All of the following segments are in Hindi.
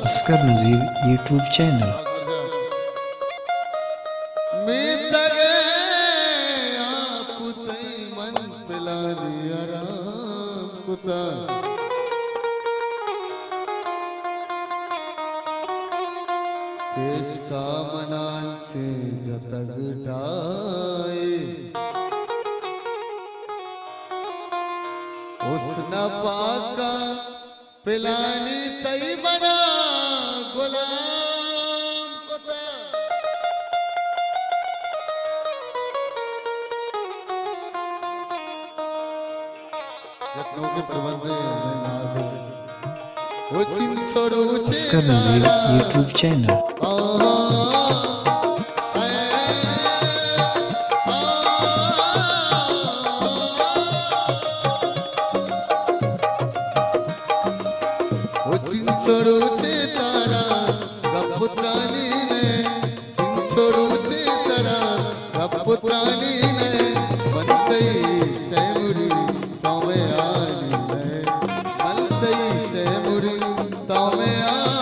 अस्कर नज़ीर यूट्यूब चैनल। इसका मनान से जतक ढाए उसना पाका पिलानी तई बना गुलाम कुता लखनऊ के प्रबंध अस्कर नज़ीर यूट्यूब चैनल। पुत्रानी ने मनतई से मुरी तो में आनी है मनतई से मुरी तो में आनी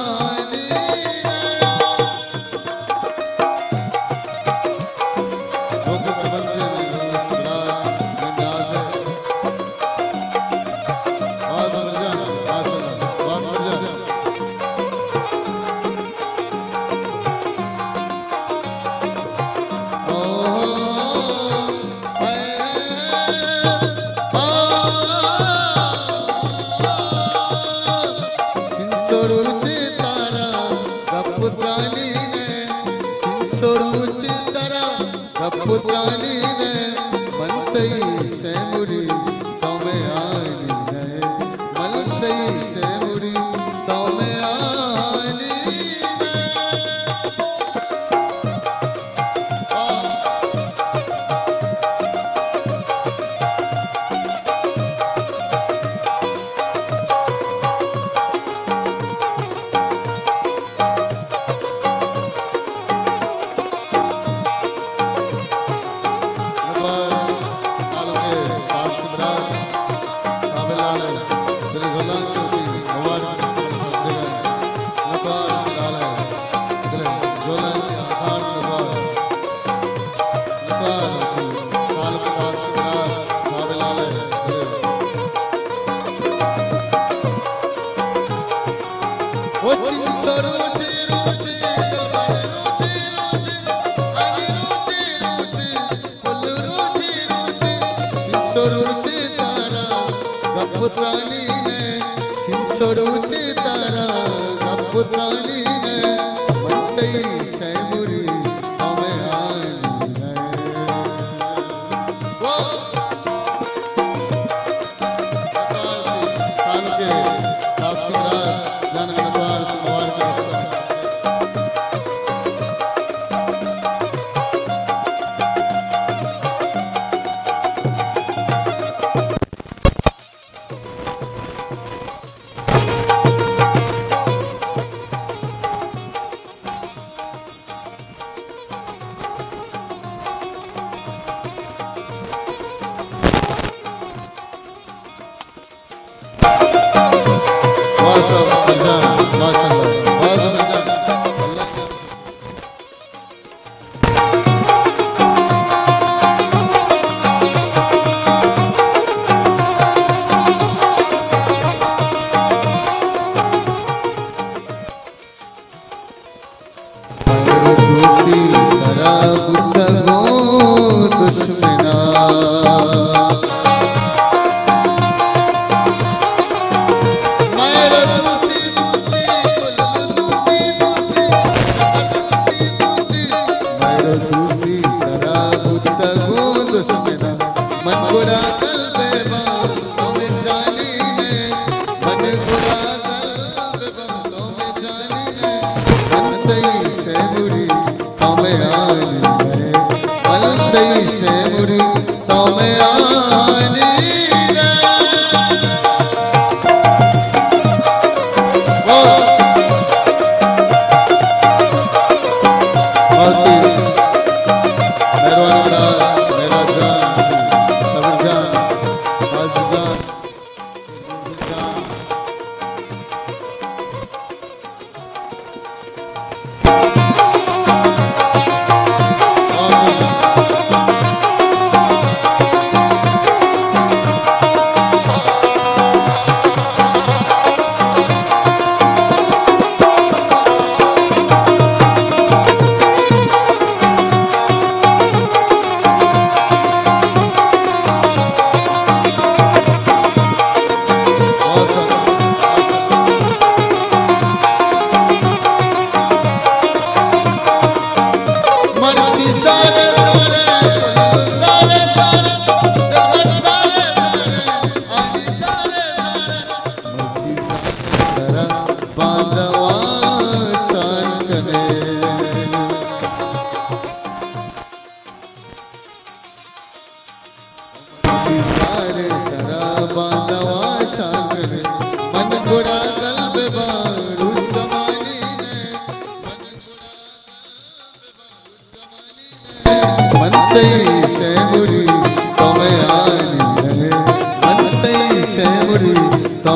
पुत्रानी ने छिंछोड़ू तारा पुत्रानी ने मनतई से मुरी हमें आनी है साल के दास की रात जानन द्वार द्वार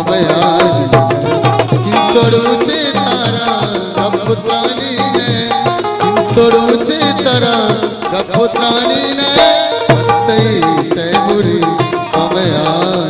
मैं आज शिव स्वरूप से तारा गपुत्राणी ने शिव स्वरूप से तारा गपुत्राणी ने तई से मुरी मैं आज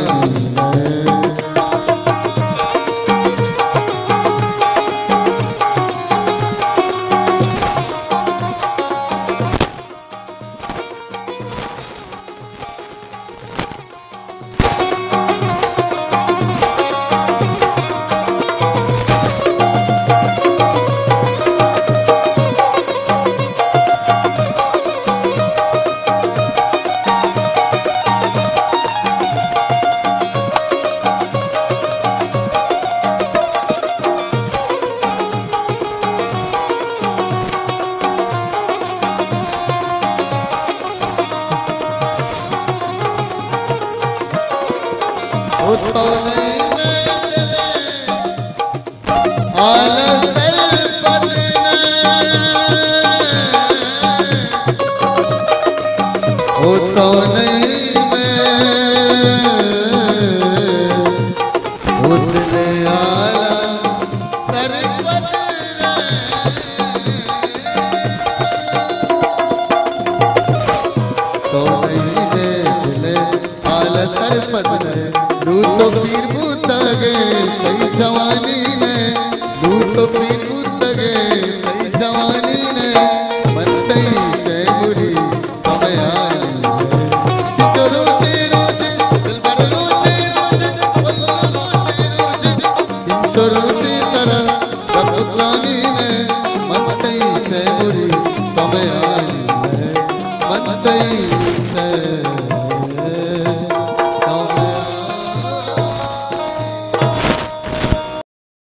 तो नहीं तो पीर बूता गए कई जवानी ने लू तो पीर बूता